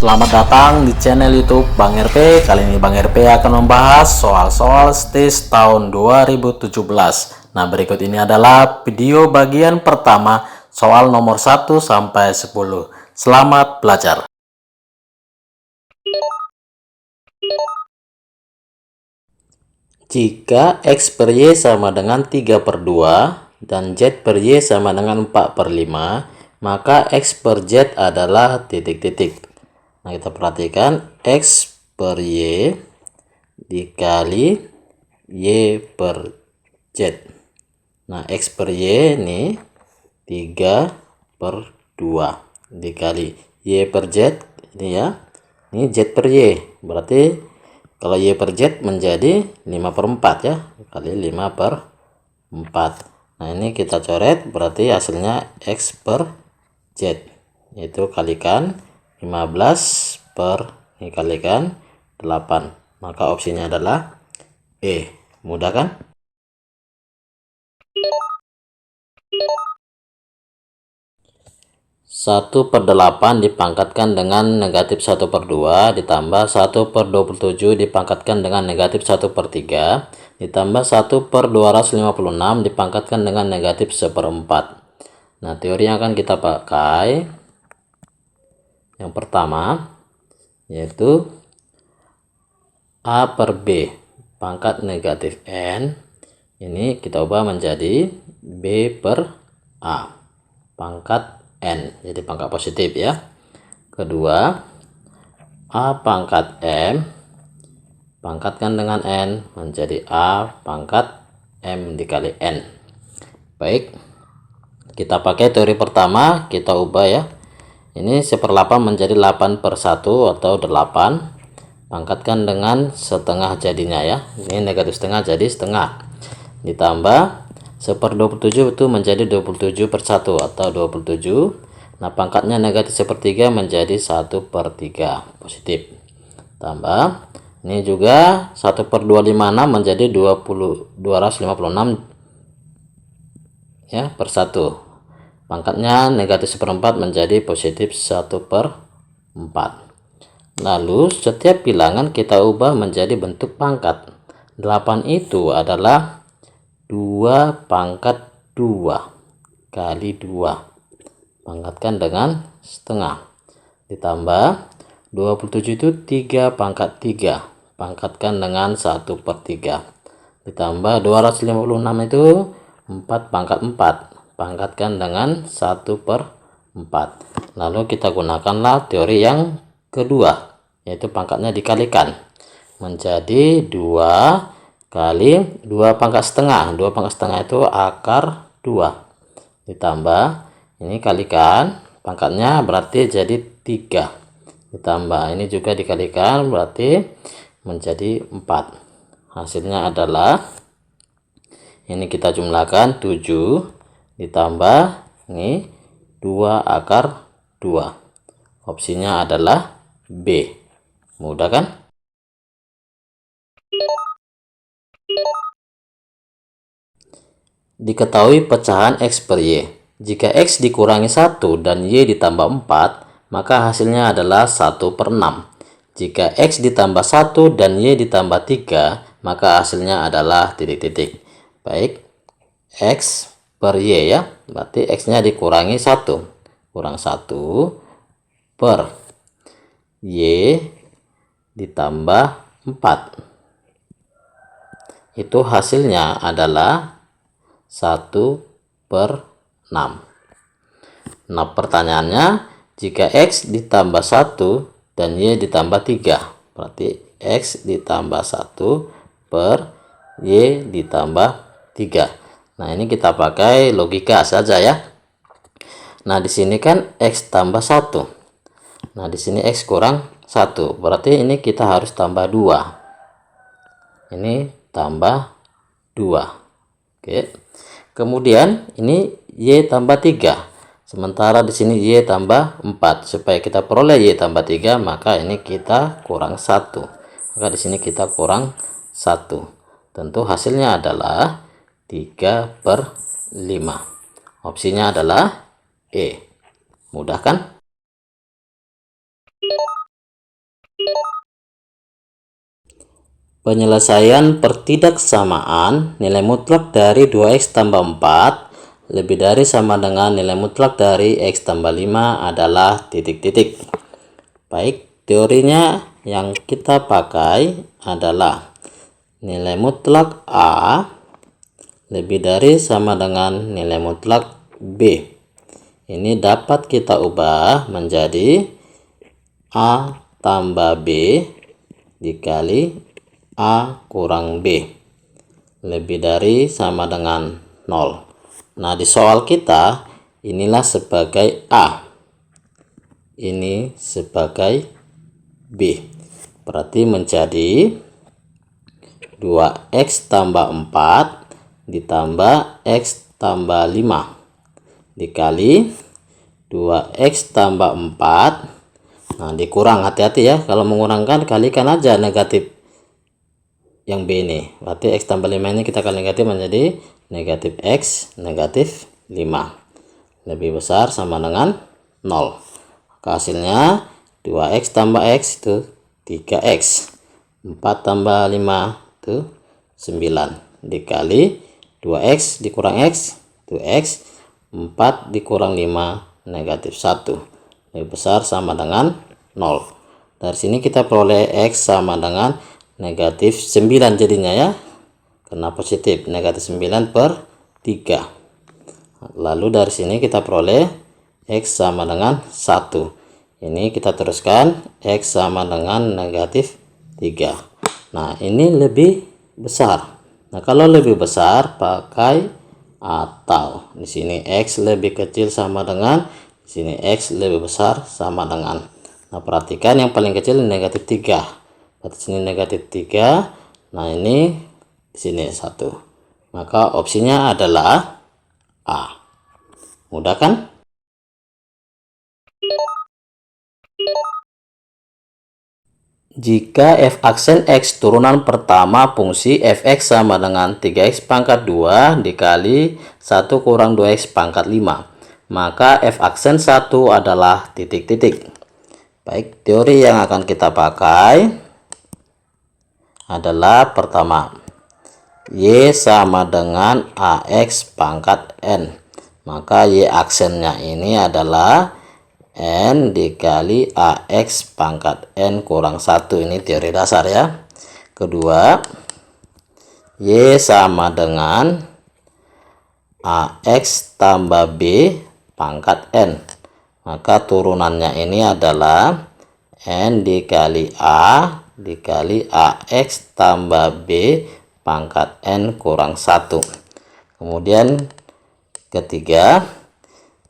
Selamat datang di channel YouTube Bang RP. Kali ini Bang RP akan membahas soal-soal STIS tahun 2017. Nah, berikut ini adalah video bagian pertama soal nomor 1 sampai 10. Selamat belajar. Jika X per Y sama dengan 3/2 dan Z per Y sama dengan 4/5, maka X per Z adalah titik-titik. Nah, kita perhatikan X per Y dikali Y per Z. Nah, X per Y ini 3/2 dikali Y per Z ini ya. Ini Z per Y. Berarti kalau Y per Z menjadi 5/4 ya. Kali 5/4. Nah, ini kita coret, berarti hasilnya X per Z. Itu kalikan 15 per ini kalikan 8. Maka opsinya adalah E. Mudah kan? Satu per 8 dipangkatkan dengan negatif 1/2 ditambah 1/27 dipangkatkan dengan negatif 1/3 ditambah 1/256 dipangkatkan dengan negatif 1/4. Nah, teori yang akan kita pakai yang pertama yaitu A per B pangkat negatif N ini kita ubah menjadi B per A pangkat N, jadi pangkat positif ya. Kedua, A pangkat M pangkatkan dengan N menjadi A pangkat M dikali N. Baik, kita pakai teori pertama, kita ubah ya. Ini 1/8 menjadi 8/1 atau 8. Pangkatkan dengan setengah jadinya ya. Ini negatif setengah jadi setengah. Ditambah 1/27 itu menjadi 27/1 atau 27. Nah, pangkatnya negatif 1/3 menjadi 1/3 positif. Tambah ini juga 1/256 menjadi 256 ya per 1. Pangkatnya negatif 1/4 menjadi positif 1/4. Lalu setiap bilangan kita ubah menjadi bentuk pangkat. 8 itu adalah 2 pangkat 2 kali 2 pangkatkan dengan setengah ditambah 27 itu 3 pangkat 3 pangkatkan dengan 1/3 ditambah 256 itu 4 pangkat 4 pangkatkan dengan 1/4. Lalu kita gunakanlah teori yang kedua, yaitu pangkatnya dikalikan menjadi 2 kali 2 pangkat setengah. 2 pangkat setengah itu akar 2 ditambah ini kalikan pangkatnya berarti jadi 3 ditambah ini juga dikalikan berarti menjadi 4. Hasilnya adalah ini kita jumlahkan 7 ditambah ini 2 akar 2. Opsinya adalah B. Mudah kan? Diketahui pecahan X per Y. Jika X dikurangi 1 dan Y ditambah 4, maka hasilnya adalah 1/6. Jika X ditambah 1 dan Y ditambah 3, maka hasilnya adalah titik-titik. Baik, X per Y ya. Berarti X-nya dikurangi 1. Kurang 1 per Y ditambah 4. Itu hasilnya adalah 1/6. Nah, pertanyaannya jika X ditambah 1 dan Y ditambah 3, berarti X ditambah 1 per Y ditambah 3. Nah, ini kita pakai logika saja ya. Nah, di sini kan X tambah 1. Nah, di sini X kurang 1. Berarti ini kita harus tambah 2. Ini tambah 2. Oke. Kemudian ini Y tambah 3. Sementara di sini Y tambah 4. Supaya kita peroleh Y tambah 3, maka ini kita kurang 1. Maka di sini kita kurang 1. Tentu hasilnya adalah 3/5. Opsinya adalah E. Mudah kan? Penyelesaian pertidaksamaan nilai mutlak dari 2x tambah 4 lebih dari sama dengan nilai mutlak dari x tambah 5 adalah titik-titik. Baik, teorinya yang kita pakai adalah nilai mutlak A lebih dari sama dengan nilai mutlak B. Ini dapat kita ubah menjadi A tambah B dikali A kurang B lebih dari sama dengan 0. Nah, di soal kita inilah sebagai A, ini sebagai B. Berarti menjadi 2x tambah 4 ditambah x tambah 5 dikali 2x tambah 4. Nah, dikurang, hati-hati ya, kalau mengurangkan kalikan aja negatif yang B ini. Berarti x tambah 5 ini kita kali negatif menjadi negatif x negatif 5 lebih besar sama dengan 0. Maka hasilnya 2x tambah x itu 3x, 4 tambah 5 itu 9 dikali 2x dikurang x itu x, 4 dikurang 5 negatif 1 lebih besar sama dengan 0. Dari sini kita peroleh x sama dengan negatif 9 jadinya ya, karena positif, negatif 9 per 3. Lalu dari sini kita peroleh x sama dengan 1. Ini kita teruskan, x sama dengan negatif 3. Nah, ini lebih besar. Nah, kalau lebih besar pakai atau. Di sini x lebih kecil sama dengan, di sini x lebih besar sama dengan. Nah, perhatikan yang paling kecil negatif 3. Di sini negatif 3. Nah, ini di sini 1. Maka opsinya adalah A. Mudah kan? Jika f aksen x turunan pertama fungsi fx sama dengan 3x pangkat 2 dikali 1 kurang 2x pangkat 5, maka f aksen 1 adalah titik-titik. Baik, teori yang akan kita pakai adalah pertama, y sama dengan ax pangkat n, maka y aksennya ini adalah n dikali ax pangkat n kurang 1. Ini teori dasar ya. Kedua, y sama dengan ax tambah b pangkat n, maka turunannya ini adalah n dikali a dikali ax tambah b pangkat n kurang 1. Kemudian ketiga,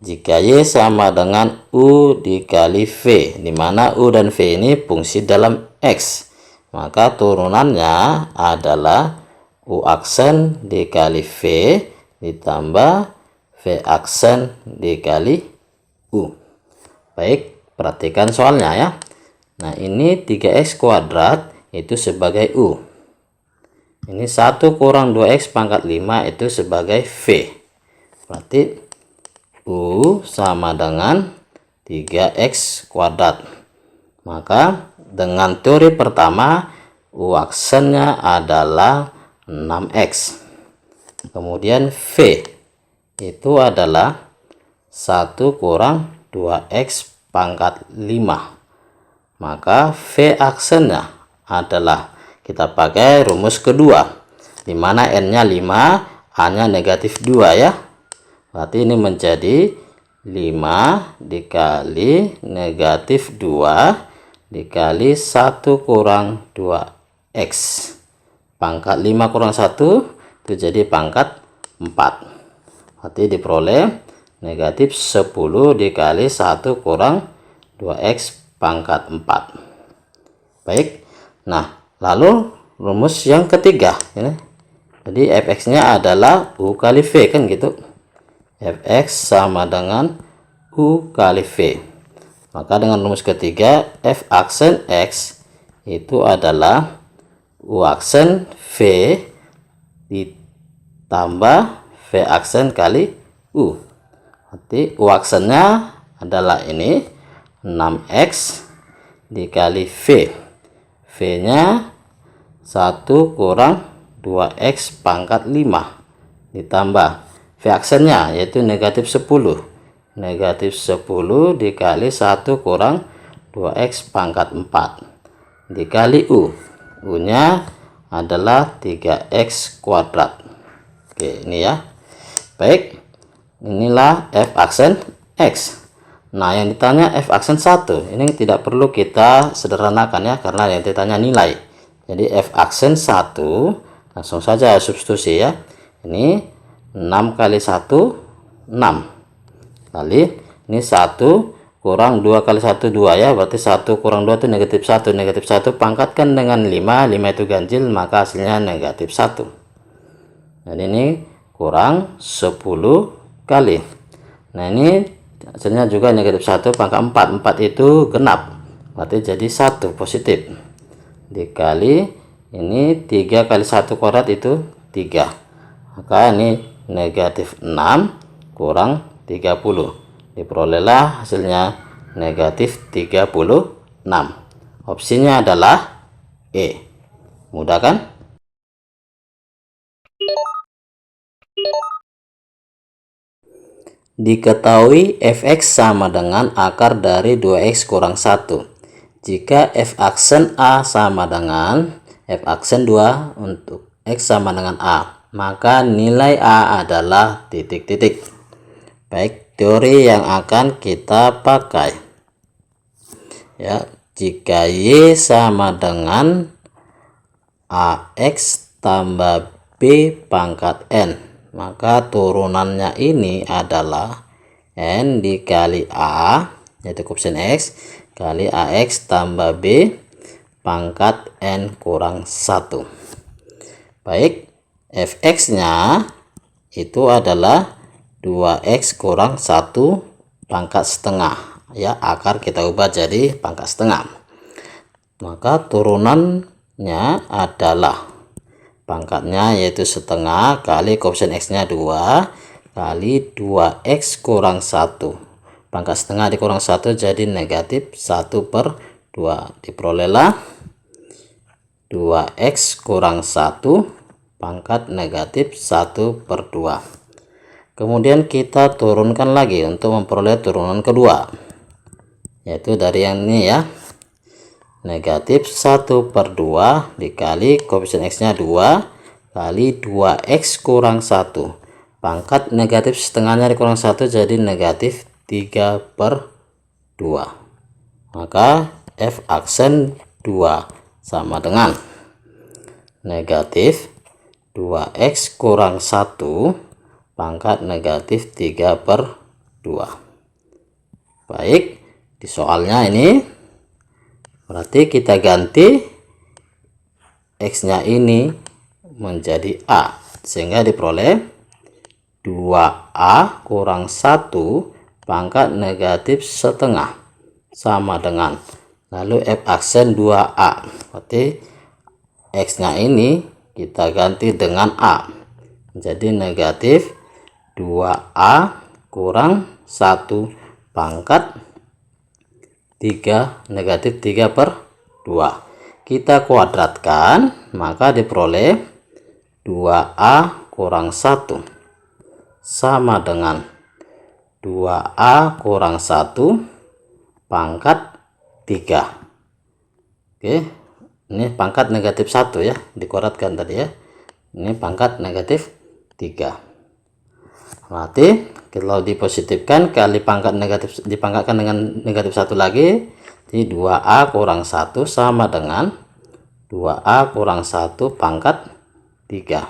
jika y sama dengan u dikali v, di mana u dan v ini fungsi dalam x, maka turunannya adalah u aksen dikali v ditambah v aksen dikali u. Baik, perhatikan soalnya ya. Nah, ini 3x kuadrat itu sebagai u. Ini 1 kurang 2x pangkat 5 itu sebagai v. Berarti u sama dengan 3x kuadrat. Maka dengan teori pertama, u aksennya adalah 6x. Kemudian v itu adalah 1 kurang 2x pangkat 5. Maka v aksennya adalah, kita pakai rumus kedua, di mana n-nya 5, a-nya negatif 2 ya. Berarti ini menjadi 5 dikali negatif 2 dikali 1 kurang 2x pangkat 5 kurang 1 itu jadi pangkat 4. Berarti diperoleh negatif 10 dikali 1 kurang 2x pangkat 4. Baik, nah lalu rumus yang ketiga ini. Jadi fx nya adalah u kali v, kan gitu. Fx sama dengan u kali v. Maka dengan rumus ketiga, f aksen x itu adalah u aksen v ditambah v aksen kali u. Berarti u aksennya adalah ini 6x dikali V. V nya 1 kurang 2x pangkat 5 ditambah V aksennya yaitu negatif 10. Negatif 10 dikali 1 kurang 2x pangkat 4 dikali U. U nya adalah 3x kuadrat. Oke, ini ya. Baik, inilah F aksen X. Nah, yang ditanya F aksen 1 ini tidak perlu kita sederhanakan ya, karena yang ditanya nilai. Jadi F aksen 1 langsung saja substitusi ya. Ini 6 kali 1 6 kali ini 1 kurang 2 kali 1 2 ya, berarti 1 kurang 2 itu negatif 1. Negatif 1 pangkatkan dengan 5 itu ganjil, maka hasilnya negatif 1. dan ini kurang 10 kali. Nah, ini hasilnya juga negatif 1 pangkat 4. 4 itu genap, berarti jadi 1 positif dikali ini 3 kali 1 kuadrat itu 3, maka ini negatif 6 kurang 30, diperolehlah hasilnya negatif 36. Opsinya adalah E. Mudah kan? Diketahui fx sama dengan akar dari 2x kurang 1 jika f aksen A sama dengan f aksen 2 untuk x sama dengan A, maka nilai A adalah titik-titik. Baik, teori yang akan kita pakai ya, jika Y sama dengan AX tambah B pangkat N, maka turunannya ini adalah N dikali A, yaitu koefisien X, kali AX tambah B pangkat N kurang 1. Baik, Fx nya itu adalah 2x kurang 1 pangkat setengah ya, akar kita ubah jadi pangkat setengah, maka turunannya adalah pangkatnya yaitu setengah kali koefisien x nya 2 kali 2x kurang 1 pangkat setengah dikurang 1 jadi negatif 1/2, diperolehlah 2x kurang 1 pangkat negatif 1/2. Kemudian kita turunkan lagi untuk memperoleh turunan kedua, yaitu dari yang ini ya, negatif 1/2 dikali koefisien x nya 2 kali 2x kurang 1 pangkat negatif setengahnya dikurang 1 jadi negatif 3/2, maka f aksen 2 sama dengan negatif 2x kurang 1 pangkat negatif 3/2. Baik, di soalnya ini berarti kita ganti x nya ini menjadi A, sehingga diperoleh 2A kurang 1 pangkat negatif setengah sama dengan, lalu f aksen 2A, berarti x nya ini kita ganti dengan A, jadi negatif 2A kurang 1 pangkat 3 negatif 3/2. Kita kuadratkan, maka diperoleh 2A kurang 1 sama dengan 2A kurang 1 pangkat 3. Oke, ini pangkat negatif 1 ya, dikuadratkan tadi ya. Ini pangkat negatif 3. Berarti kalau dipositifkan kali pangkat negatif dipangkatkan dengan negatif 1 lagi, jadi 2A kurang 1 sama dengan 2A kurang 1 pangkat 3.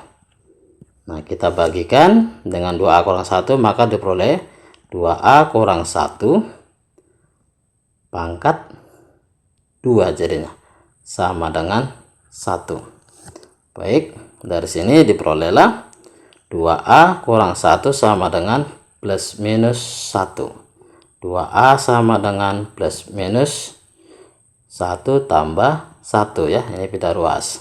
Nah, kita bagikan dengan 2A kurang 1, maka diperoleh 2A kurang 1 pangkat 2 jadinya sama dengan 1. Baik, dari sini diperolehlah 2A kurang 1 sama dengan plus minus 1. 2A sama dengan plus minus 1 tambah 1 ya, ini pita ruas.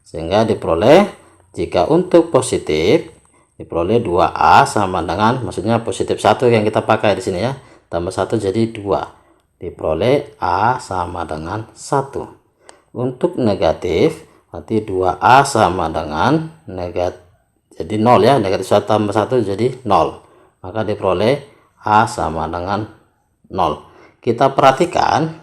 Sehingga diperoleh, jika untuk positif diperoleh 2A sama dengan, maksudnya positif 1 yang kita pakai di sini ya, tambah 1 jadi 2. diperoleh A sama dengan 1. Untuk negatif berarti 2A sama dengan negatif, jadi 0 ya, negatif 1 tambah 1 jadi 0, maka diperoleh A sama dengan 0. Kita perhatikan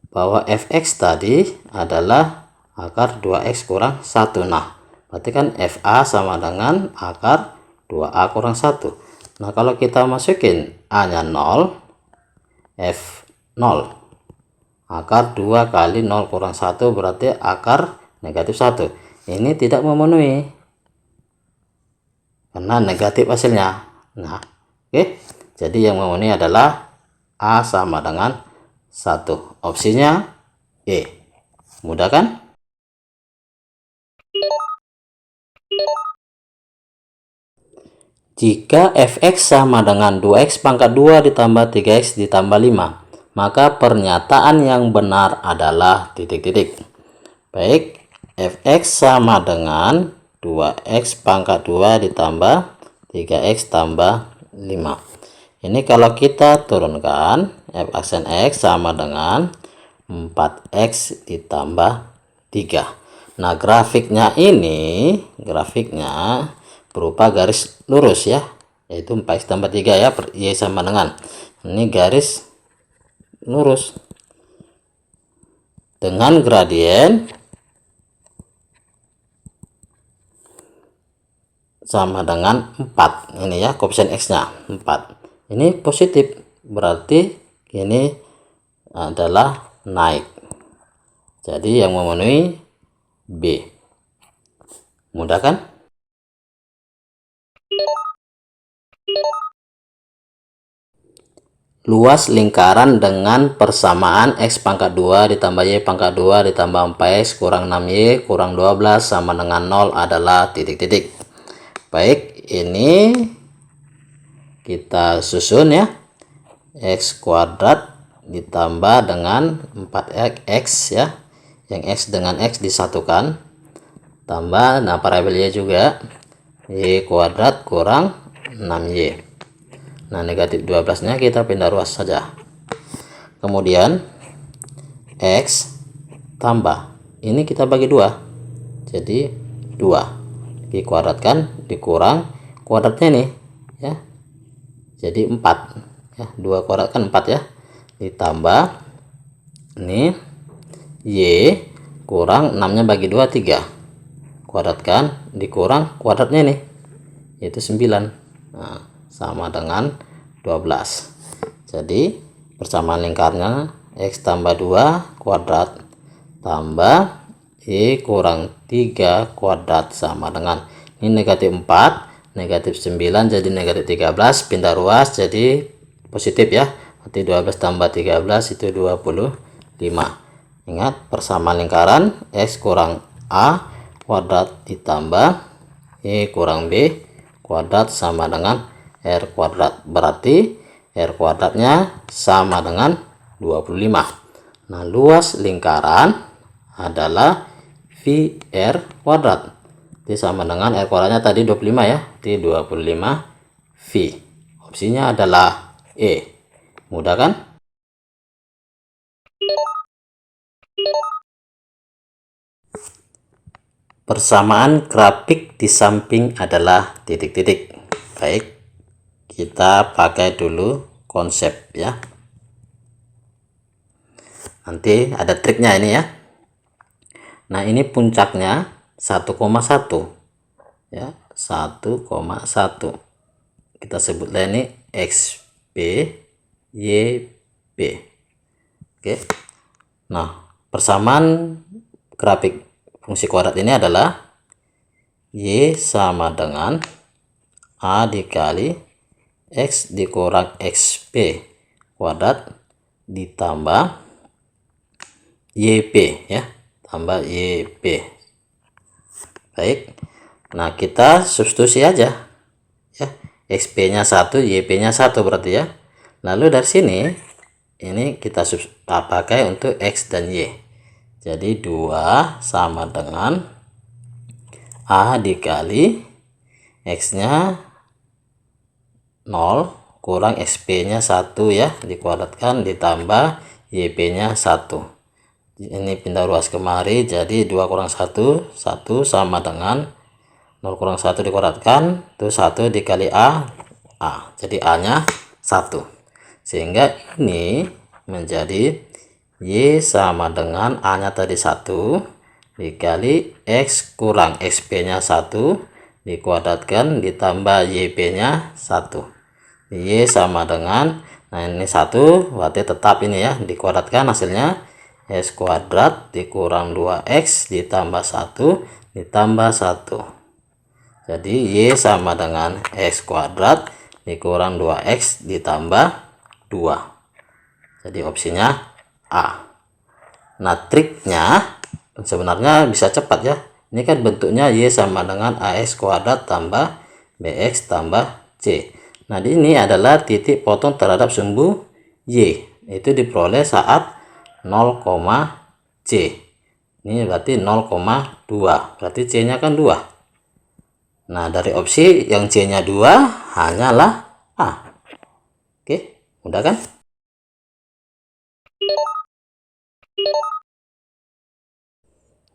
bahwa fx tadi adalah akar 2x kurang 1. Nah, berarti kan fa sama dengan akar 2a kurang 1. Nah, kalau kita masukin a nya 0, f 0, akar 2 kali 0 kurang 1 berarti akar negatif 1. Ini tidak memenuhi karena negatif hasilnya. Nah, oke. Jadi yang memenuhi adalah A sama dengan 1. Opsinya E. Mudah kan? Jika fx sama dengan 2x pangkat 2 ditambah 3x ditambah 5, maka pernyataan yang benar adalah titik-titik. Baik, fx sama dengan 2x pangkat 2 ditambah 3x tambah 5. Ini kalau kita turunkan, f aksen x sama dengan 4x ditambah 3. Nah, grafiknya berupa garis lurus ya, yaitu 4x tambah 3 ya, per y sama dengan, ini garis lurus dengan gradien sama dengan 4. Ini ya, koefisien x nya 4. Ini positif, berarti ini adalah naik. Jadi yang memenuhi B. Mudah kan? Luas lingkaran dengan persamaan x pangkat 2 ditambah y pangkat 2 ditambah 4x kurang 6y kurang 12 sama dengan 0 adalah titik-titik. Baik, ini kita susun ya. X kuadrat ditambah dengan 4x ya, yang x dengan x disatukan, tambah nah variabel y juga, y kuadrat kurang 6y. Nah, negatif 12 nya kita pindah ruas saja. Kemudian x tambah, ini kita bagi 2 jadi 2 dikuadratkan dikurang kuadratnya nih ya, jadi 4 ya, 2 kuadrat kan 4 ya, ditambah ini y kurang 6 nya bagi 2 3, kuadratkan dikurang kuadratnya nih yaitu 9. Nah, sama dengan 12. Jadi persamaan lingkarnya x tambah 2 kuadrat tambah y kurang 3 kuadrat sama dengan, ini negatif 4 negatif 9 jadi negatif 13, pindah ruas jadi positif ya, berarti 12 tambah 13 itu 25. Ingat, persamaan lingkaran x kurang a kuadrat ditambah y kurang b kuadrat sama dengan R kuadrat, berarti R kuadratnya sama dengan 25. Nah, luas lingkaran adalah VR kuadrat, itu sama dengan R kuadratnya tadi 25 ya, di 25 V. Opsinya adalah E. Mudah kan? Persamaan grafik di samping adalah titik-titik. Baik, kita pakai dulu konsep ya, nanti ada triknya ini ya. Nah, ini puncaknya 1,1 ya, 1,1 kita sebutlah ini XB YB. Oke, nah persamaan grafik fungsi kuadrat ini adalah Y sama dengan A dikali X dikurang XB kuadrat ditambah YB ya, tambah YB. Baik, nah kita substitusi aja ya, XB nya 1 YB nya 1 berarti ya. Lalu dari sini ini kita pakai untuk X dan Y, jadi 2 sama dengan A dikali X nya 0 kurang XP nya 1 ya, dikuadratkan ditambah YP nya 1. Ini pindah ruas kemari, jadi 2 kurang 1 sama dengan 0 kurang 1 dikuadratkan itu 1 dikali A, jadi A nya 1, sehingga ini menjadi Y sama dengan A nya tadi 1 dikali X kurang XP nya 1 dikuadratkan ditambah YP nya 1. Y sama dengan, nah ini 1 berarti tetap ini ya, dikuadratkan hasilnya X kuadrat dikurang 2X ditambah 1 ditambah 1. Jadi Y sama dengan X kuadrat dikurang 2X ditambah 2. Jadi opsinya A. Nah triknya sebenarnya bisa cepat ya. Ini kan bentuknya Y sama dengan AX kuadrat tambah BX tambah C. Nah ini adalah titik potong terhadap sumbu Y, itu diperoleh saat 0, C. Ini berarti 0,2, berarti C nya kan 2. Nah dari opsi yang C nya 2 hanyalah A. Oke, mudah kan?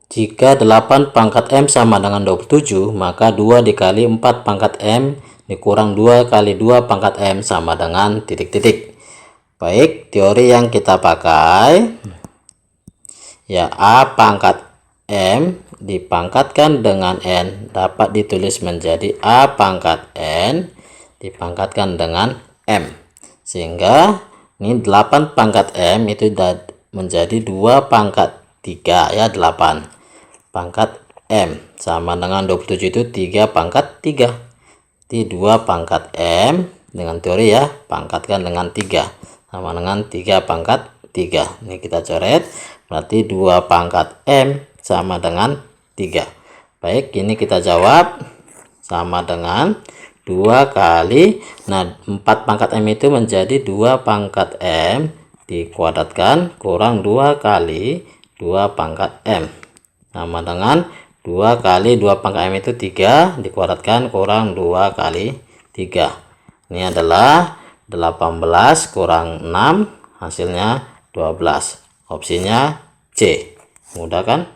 Jika 8 pangkat M sama dengan 27, maka 2 dikali 4 pangkat M dikurang 2 kali 2 pangkat M sama dengan titik-titik. Baik, teori yang kita pakai ya, A pangkat M dipangkatkan dengan N dapat ditulis menjadi A pangkat N dipangkatkan dengan M, sehingga ini 8 pangkat M itu menjadi 2 pangkat 3 ya, 8 pangkat M sama dengan 27 itu 3 pangkat 3. Di 2 pangkat M dengan teori ya, pangkatkan dengan 3 sama dengan 3 pangkat 3. Ini kita coret, berarti 2 pangkat M sama dengan 3. Baik, ini kita jawab sama dengan 2 kali, nah 4 pangkat M itu menjadi 2 pangkat M dikuadratkan kurang 2 kali 2 pangkat M sama dengan 2 kali 2 pangkat M itu 3 dikuadratkan kurang 2 kali 3. Ini adalah 18 kurang 6 hasilnya 12. Opsinya C. Mudah kan?